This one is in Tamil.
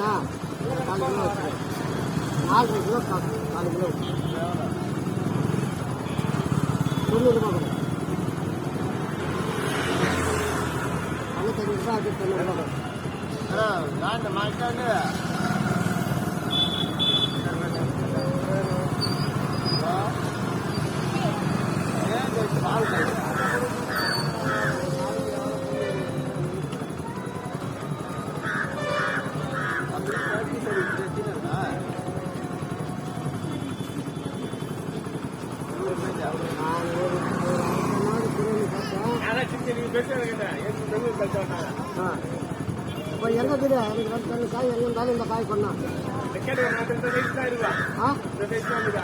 4 கிலோ 4 கிலோ 90 ரூபா கூட 95 ரூபா அது 90 ரூபா இப்போ எங்கே இருக்குது எனக்கு 2 காய் எங்கே இருந்தாலும் இந்த காய் பண்ணா